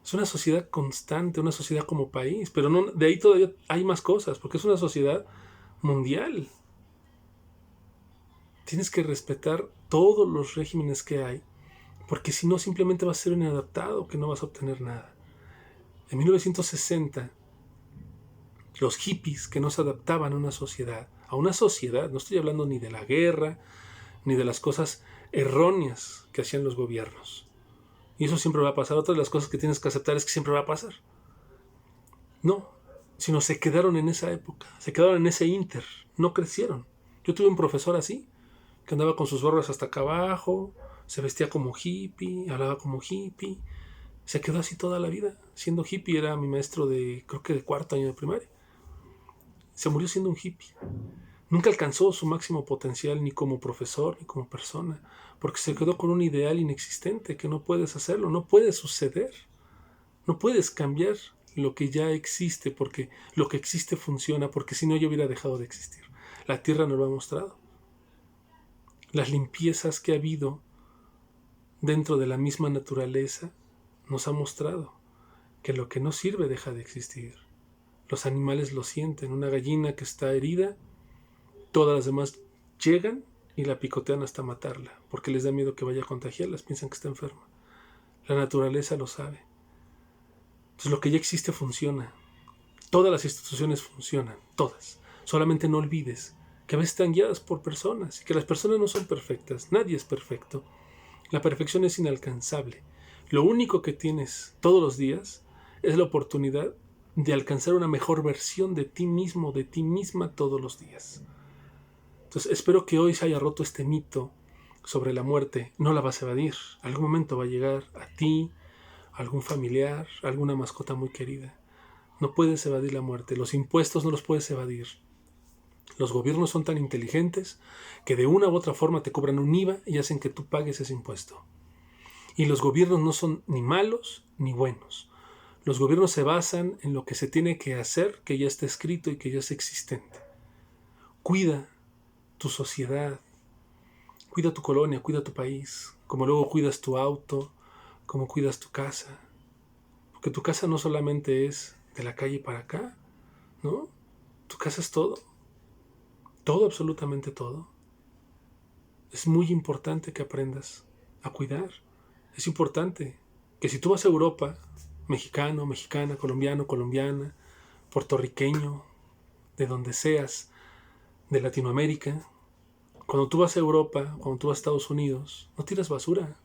Es una sociedad constante, una sociedad como país. Pero no, de ahí todavía hay más cosas, porque es una sociedad mundial. Tienes que respetar todos los regímenes que hay, porque si no simplemente vas a ser un inadaptado, que no vas a obtener nada. En 1960, los hippies que no se adaptaban a una sociedad, no estoy hablando ni de la guerra, ni de las cosas erróneas que hacían los gobiernos. Y eso siempre va a pasar. Otra de las cosas que tienes que aceptar es que siempre va a pasar. No, sino se quedaron en esa época, se quedaron en ese inter, no crecieron. Yo tuve un profesor así, que andaba con sus barbas hasta acá abajo, se vestía como hippie, hablaba como hippie, se quedó así toda la vida, siendo hippie. Era mi maestro creo que de cuarto año de primaria. Se murió siendo un hippie. Nunca alcanzó su máximo potencial ni como profesor ni como persona, porque se quedó con un ideal inexistente, que no puedes hacerlo, no puede suceder, no puedes cambiar lo que ya existe, porque lo que existe funciona, porque si no ya hubiera dejado de existir. La Tierra nos lo ha mostrado. Las limpiezas que ha habido dentro de la misma naturaleza nos ha mostrado que lo que no sirve deja de existir. Los animales lo sienten. Una gallina que está herida, todas las demás llegan y la picotean hasta matarla, porque les da miedo que vaya a contagiarlas, piensan que está enferma. La naturaleza lo sabe. Entonces lo que ya existe funciona. Todas las instituciones funcionan, todas. Solamente no olvides que a veces están guiadas por personas y que las personas no son perfectas. Nadie es perfecto. La perfección es inalcanzable. Lo único que tienes todos los días es la oportunidad de alcanzar una mejor versión de ti mismo, de ti misma todos los días. Entonces espero que hoy se haya roto este mito sobre la muerte. No la vas a evadir. Algún momento va a llegar a ti, a algún familiar, a alguna mascota muy querida. No puedes evadir la muerte. Los impuestos no los puedes evadir. Los gobiernos son tan inteligentes que de una u otra forma te cobran un IVA y hacen que tú pagues ese impuesto. Y los gobiernos no son ni malos ni buenos. Los gobiernos se basan en lo que se tiene que hacer, que ya está escrito y que ya es existente. Cuida tu sociedad, cuida tu colonia, cuida tu país, como luego cuidas tu auto, como cuidas tu casa. Porque tu casa no solamente es de la calle para acá, ¿no? Tu casa es todo. Todo, absolutamente todo. Es muy importante que aprendas a cuidar. Es importante que si tú vas a Europa, mexicano, mexicana, colombiano, colombiana, puertorriqueño, de donde seas, de Latinoamérica, cuando tú vas a Europa, cuando tú vas a Estados Unidos, no tiras basura,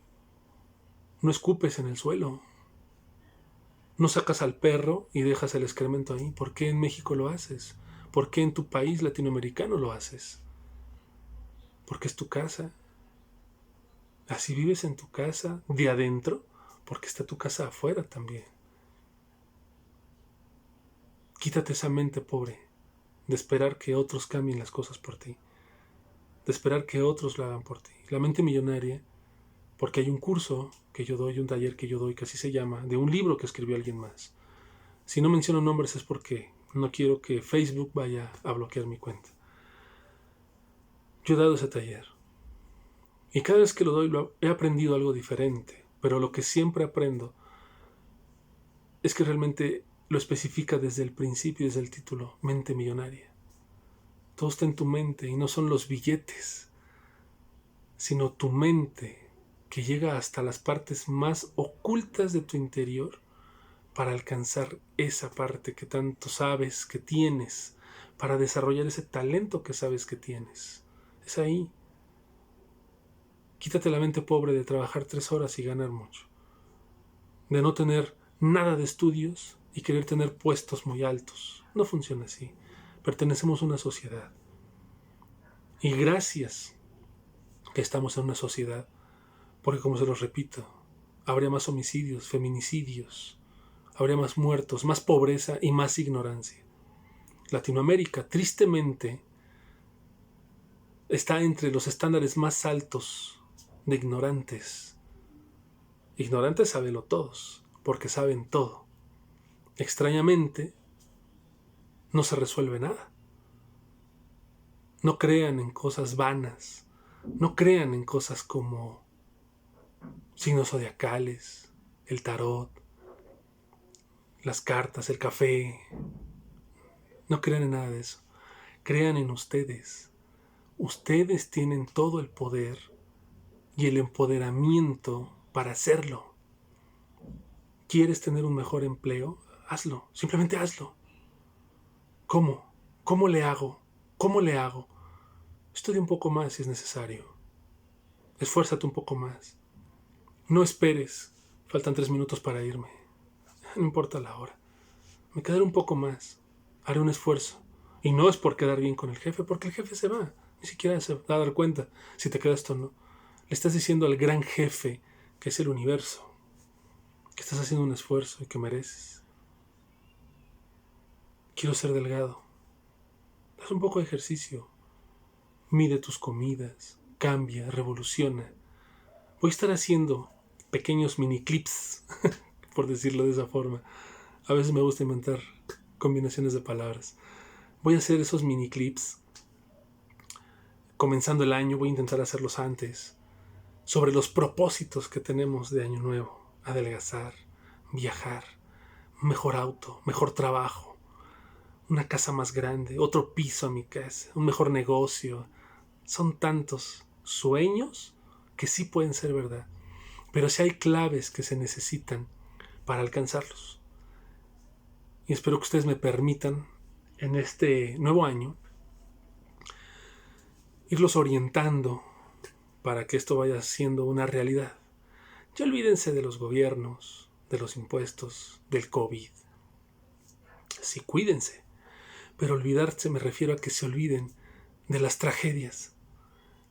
no escupes en el suelo, no sacas al perro y dejas el excremento ahí. ¿Por qué en México lo haces? ¿Por qué en tu país latinoamericano lo haces? Porque es tu casa. Así vives en tu casa de adentro, porque está tu casa afuera también. Quítate esa mente pobre de esperar que otros cambien las cosas por ti, de esperar que otros lo hagan por ti. La mente millonaria, porque hay un curso que yo doy, un taller que yo doy, que así se llama, de un libro que escribió alguien más. Si no menciono nombres es porque no quiero que Facebook vaya a bloquear mi cuenta. Yo he dado ese taller. Y cada vez que lo doy he aprendido algo diferente. Pero lo que siempre aprendo es que realmente lo especifica desde el principio, desde el título, mente millonaria. Todo está en tu mente y no son los billetes, sino tu mente que llega hasta las partes más ocultas de tu interior para alcanzar esa parte que tanto sabes que tienes, para desarrollar ese talento que sabes que tienes. Es ahí. Quítate la mente pobre de trabajar 3 horas y ganar mucho, de no tener nada de estudios y querer tener puestos muy altos. No funciona así. Pertenecemos a una sociedad. Y gracias que estamos en una sociedad, porque como se los repito, habría más homicidios, feminicidios, habría más muertos, más pobreza y más ignorancia. Latinoamérica, tristemente, está entre los estándares más altos de ignorantes. Ignorantes sábenlo todos, porque saben todo. Extrañamente, no se resuelve nada. No crean en cosas vanas. No crean en cosas como signos zodiacales, el tarot, las cartas, el café. No crean en nada de eso. Crean en ustedes. Ustedes tienen todo el poder y el empoderamiento para hacerlo. ¿Quieres tener un mejor empleo? Hazlo. Simplemente hazlo. ¿Cómo? ¿Cómo le hago? ¿Cómo le hago? Estudia un poco más si es necesario. Esfuérzate un poco más. No esperes. Faltan 3 minutos para irme. No importa la hora. Me quedaré un poco más. Haré un esfuerzo. Y no es por quedar bien con el jefe, porque el jefe se va. Ni siquiera se va a dar cuenta si te quedas o no. Le estás diciendo al gran jefe, que es el universo, que estás haciendo un esfuerzo y que mereces. Quiero ser delgado. Haz un poco de ejercicio. Mide tus comidas. Cambia, revoluciona. Voy a estar haciendo pequeños mini clips, por decirlo de esa forma. A veces me gusta inventar combinaciones de palabras. Voy a hacer esos mini clips. Comenzando el año, voy a intentar hacerlos antes. Sobre los propósitos que tenemos de año nuevo. Adelgazar, viajar, mejor auto, mejor trabajo, una casa más grande, otro piso a mi casa, un mejor negocio. Son tantos sueños que sí pueden ser verdad. Pero sí hay claves que se necesitan para alcanzarlos. Y espero que ustedes me permitan en este nuevo año irlos orientando para que esto vaya siendo una realidad. Ya olvídense de los gobiernos, de los impuestos, del COVID. Sí, cuídense. Pero olvidarse me refiero a que se olviden de las tragedias.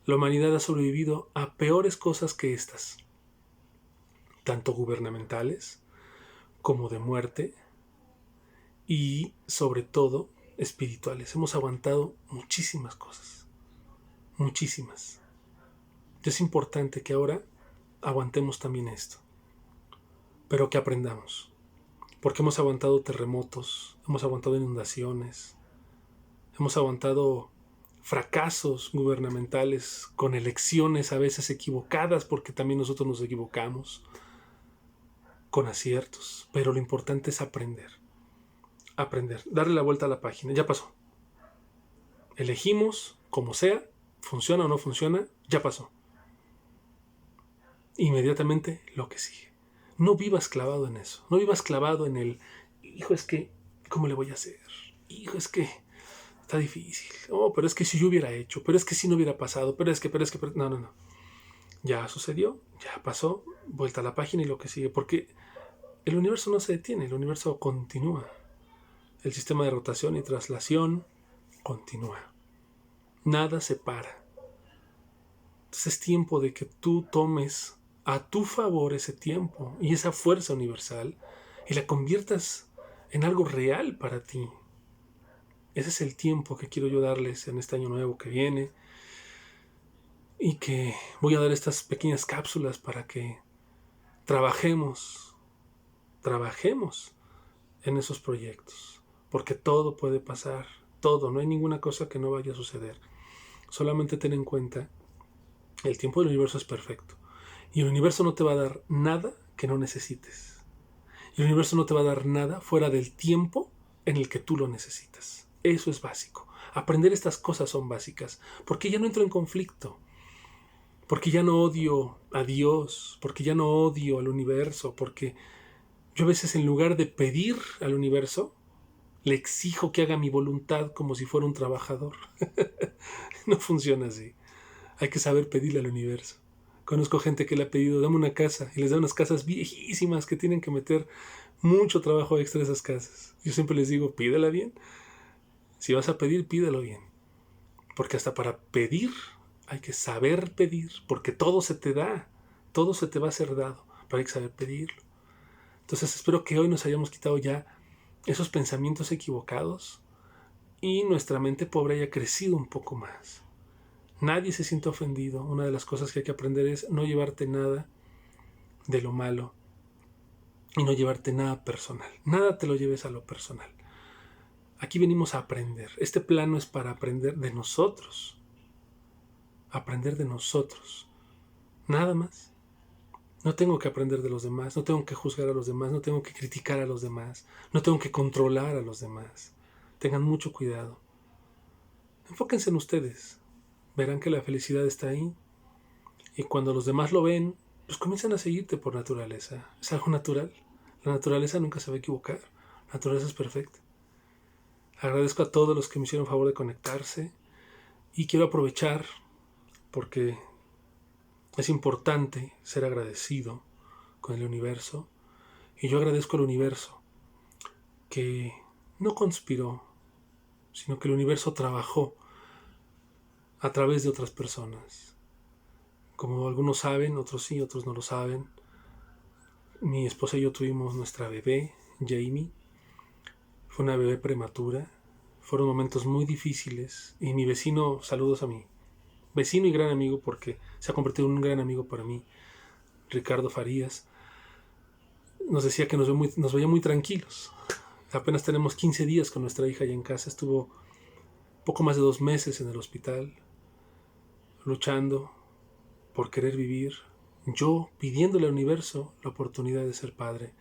La humanidad ha sobrevivido a peores cosas que estas, tanto gubernamentales como de muerte y sobre todo espirituales. Hemos aguantado muchísimas cosas, muchísimas. Es importante que ahora aguantemos también esto, pero que aprendamos. porque hemos aguantado terremotos, hemos aguantado inundaciones, hemos aguantado fracasos gubernamentales con elecciones a veces equivocadas, porque también nosotros nos equivocamos, con aciertos, pero lo importante es aprender, darle la vuelta a la página. Ya pasó, elegimos como sea, funciona o no funciona, ya pasó. Inmediatamente lo que sigue. No vivas clavado en eso, no vivas clavado en el, hijo, es que, ¿cómo le voy a hacer? Hijo, es que está difícil. Oh, pero es que si yo hubiera hecho, pero es que si no hubiera pasado, pero es que, no. Ya sucedió, ya pasó, vuelta a la página y lo que sigue, porque el universo no se detiene, el universo continúa. El sistema de rotación y traslación continúa. Nada se para. Entonces es tiempo de que tú tomes a tu favor ese tiempo y esa fuerza universal y la conviertas en algo real para ti. Ese es el tiempo que quiero yo darles en este año nuevo que viene, y que voy a dar estas pequeñas cápsulas para que trabajemos en esos proyectos, porque todo puede pasar, todo, no hay ninguna cosa que no vaya a suceder. Solamente ten en cuenta, el tiempo del universo es perfecto, y el universo no te va a dar nada que no necesites. Y el universo no te va a dar nada fuera del tiempo en el que tú lo necesitas. Eso es básico. Aprender estas cosas son básicas, porque ya no entro en conflicto, porque ya no odio a Dios, porque ya no odio al universo, porque yo a veces, en lugar de pedir al universo, le exijo que haga mi voluntad como si fuera un trabajador. No funciona así. Hay que saber pedirle al universo. Conozco gente que le ha pedido, dame una casa, y les da unas casas viejísimas que tienen que meter mucho trabajo extra a esas casas. Yo siempre les digo, pídela bien. Si vas a pedir, pídelo bien. Porque hasta para pedir hay que saber pedir, porque todo se te da, todo se te va a ser dado, pero hay que saber pedirlo. Entonces espero que hoy nos hayamos quitado ya esos pensamientos equivocados y nuestra mente pobre haya crecido un poco más. Nadie se siente ofendido. Una de las cosas que hay que aprender es no llevarte nada de lo malo y no llevarte nada personal. Nada te lo lleves a lo personal. Aquí venimos a aprender. Este plano es para aprender de nosotros. Aprender de nosotros. Nada más. No tengo que aprender de los demás, no tengo que juzgar a los demás, no tengo que criticar a los demás, no tengo que controlar a los demás. Tengan mucho cuidado. Enfóquense en ustedes. Verán que la felicidad está ahí. Y cuando los demás lo ven, pues comienzan a seguirte por naturaleza. Es algo natural. La naturaleza nunca se va a equivocar. La naturaleza es perfecta. Agradezco a todos los que me hicieron favor de conectarse. Y quiero aprovechar, porque es importante ser agradecido con el universo. Y yo agradezco al universo que no conspiró, sino que el universo trabajó a través de otras personas. Como algunos saben, otros sí, otros no lo saben. Mi esposa y yo tuvimos nuestra bebé, Jamie. Fue una bebé prematura. Fueron momentos muy difíciles. Y mi vecino, saludos a mi vecino y gran amigo, porque se ha convertido en un gran amigo para mí, Ricardo Farías, nos decía que nos veía muy tranquilos. Apenas tenemos 15 días con nuestra hija ya en casa. Estuvo poco más de 2 meses en el hospital, luchando por querer vivir. Yo pidiéndole al universo la oportunidad de ser padre,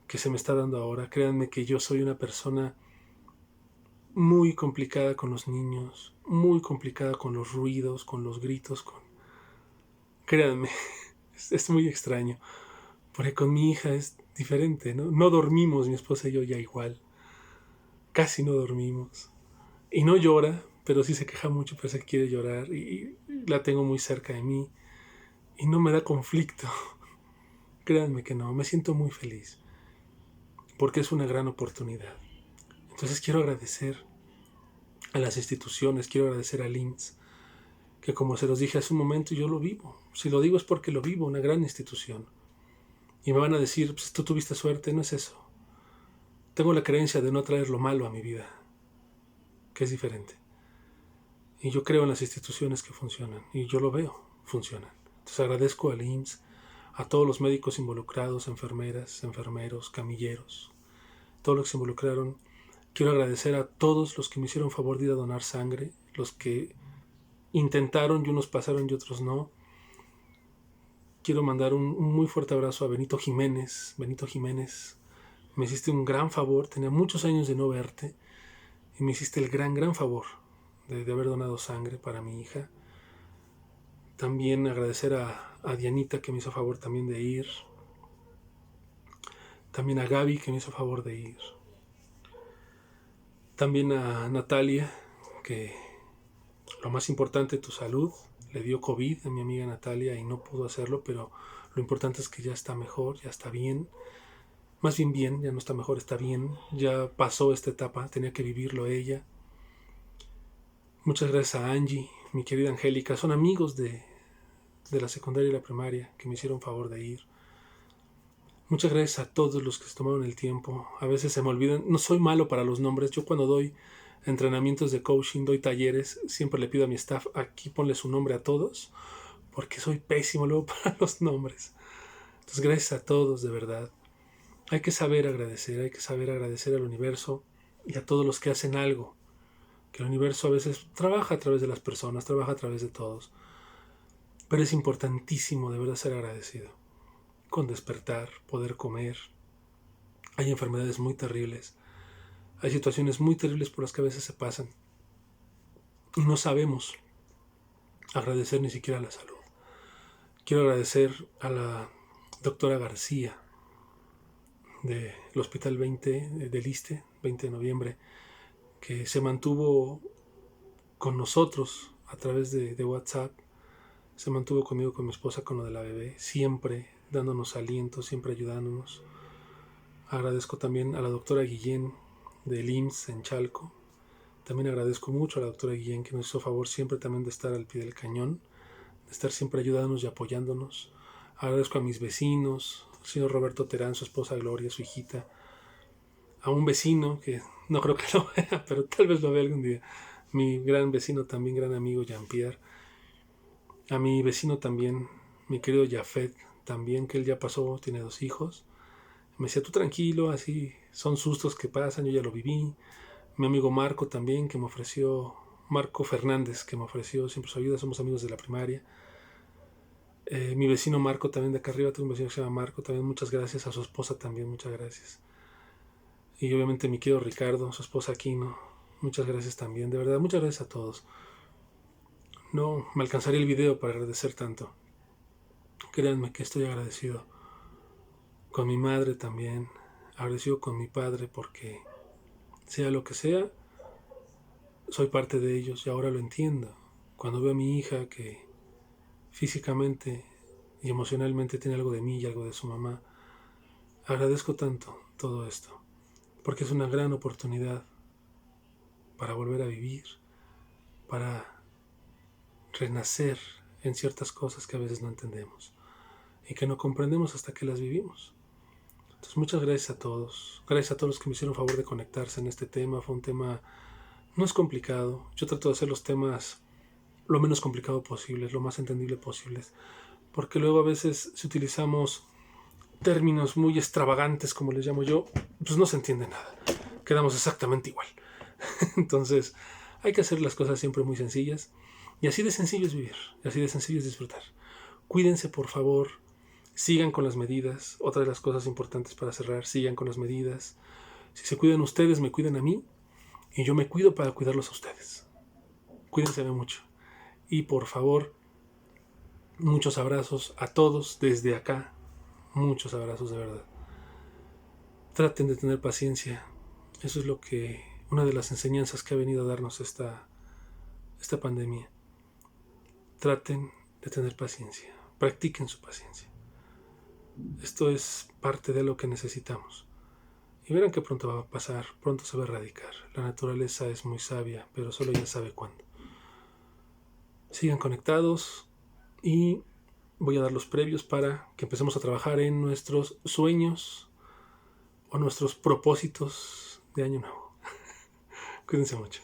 que se me está dando ahora. Créanme que yo soy una persona muy complicada con los niños, muy complicada con los ruidos, con los gritos, Créanme, es muy extraño, porque con mi hija es diferente, ¿no? No dormimos, mi esposa y yo ya igual. Casi no dormimos. Y no llora, pero sí se queja mucho, parece que quiere llorar, y la tengo muy cerca de mí, y no me da conflicto. Créanme que no, me siento muy feliz, porque es una gran oportunidad. Entonces quiero agradecer a las instituciones, quiero agradecer al IMSS, que como se los dije hace un momento, yo lo vivo. Si lo digo es porque lo vivo, una gran institución. Y me van a decir, pues tú tuviste suerte, no es eso. Tengo la creencia de no traer lo malo a mi vida, que es diferente. Y yo creo en las instituciones que funcionan, y yo lo veo, funcionan. Entonces agradezco al IMSS, a todos los médicos involucrados, enfermeras, enfermeros, camilleros, todos los que se involucraron. Quiero agradecer a todos los que me hicieron favor de ir a donar sangre, los que intentaron y unos pasaron y otros no. Quiero mandar un muy fuerte abrazo a Benito Jiménez. Benito Jiménez, me hiciste un gran favor, tenía muchos años de no verte y me hiciste el gran favor de haber donado sangre para mi hija. También agradecer a Dianita, que me hizo favor también de ir. También a Gaby, que me hizo favor de ir. También a Natalia, que lo más importante, tu salud. Le dio COVID a mi amiga Natalia y no pudo hacerlo, pero lo importante es que ya está mejor, ya está bien. Más bien, ya no está mejor, está bien. Ya pasó esta etapa, tenía que vivirlo ella. Muchas gracias a Angie, mi querida Angélica. Son amigos de la secundaria y la primaria que me hicieron favor de ir. Muchas gracias a todos los que se tomaron el tiempo. A veces se me olvidan. No soy malo para los nombres. Yo cuando doy entrenamientos de coaching, doy talleres, siempre le pido a mi staff, aquí ponle su nombre a todos, porque soy pésimo luego para los nombres. Entonces gracias a todos, de verdad. Hay que saber agradecer al universo y a todos los que hacen algo. Que el universo a veces trabaja a través de las personas, trabaja a través de todos. Pero es importantísimo de verdad ser agradecido. Con despertar, poder comer. Hay enfermedades muy terribles. Hay situaciones muy terribles por las que a veces se pasan. Y no sabemos agradecer ni siquiera la salud. Quiero agradecer a la doctora García del Hospital 20 del ISSSTE, 20 de noviembre, que se mantuvo con nosotros a través de WhatsApp. Se mantuvo conmigo, con mi esposa, con lo de la bebé, siempre dándonos aliento, siempre ayudándonos. Agradezco también a la doctora Guillén del IMSS en Chalco. También agradezco mucho a la doctora Guillén, que nos hizo favor siempre también de estar al pie del cañón, de estar siempre ayudándonos y apoyándonos. Agradezco a mis vecinos, al señor Roberto Terán, su esposa Gloria, su hijita, a un vecino que no creo que lo vea, pero tal vez lo vea algún día, mi gran vecino también, gran amigo Jean-Pierre, a mi vecino también, mi querido Jafet, también, que él ya pasó, tiene 2 hijos. Me decía, tú tranquilo, así son sustos que pasan, yo ya lo viví. Mi amigo Marco también, que me ofreció, Marco Fernández, que me ofreció siempre su ayuda, somos amigos de la primaria. Mi vecino Marco también de acá arriba, tengo un vecino que se llama Marco, también muchas gracias, a su esposa también, muchas gracias. Y obviamente mi querido Ricardo, su esposa Aquino, muchas gracias también, de verdad, muchas gracias a todos. No me alcanzaría el video para agradecer tanto. Créanme que estoy agradecido. Con mi madre también, agradecido con mi padre, porque sea lo que sea, soy parte de ellos y ahora lo entiendo. Cuando veo a mi hija que físicamente y emocionalmente tiene algo de mí y algo de su mamá, agradezco tanto todo esto, porque es una gran oportunidad para volver a vivir, para renacer en ciertas cosas que a veces no entendemos y que no comprendemos hasta que las vivimos. Entonces muchas gracias a todos. Gracias a todos los que me hicieron favor de conectarse en este tema. Fue un tema, no es complicado. Yo trato de hacer los temas lo menos complicado posible, lo más entendible posible. Porque luego a veces si utilizamos términos muy extravagantes, como les llamo yo, pues no se entiende nada. Quedamos exactamente igual. Entonces hay que hacer las cosas siempre muy sencillas. Y así de sencillo es vivir. Y así de sencillo es disfrutar. Cuídense, por favor. Sigan con las medidas. Otra de las cosas importantes para cerrar, sigan con las medidas. Si se cuidan ustedes, me cuidan a mí. Y yo me cuido para cuidarlos a ustedes. Cuídense mucho. Y por favor, muchos abrazos a todos desde acá. Muchos abrazos de verdad. Traten de tener paciencia. Eso es lo que, una de las enseñanzas que ha venido a darnos esta pandemia. Traten de tener paciencia. Practiquen su paciencia. Esto es parte de lo que necesitamos. Y verán que pronto va a pasar, pronto se va a erradicar. La naturaleza es muy sabia, pero solo ella sabe cuándo. Sigan conectados y voy a dar los previos para que empecemos a trabajar en nuestros sueños o nuestros propósitos de año nuevo. Cuídense mucho.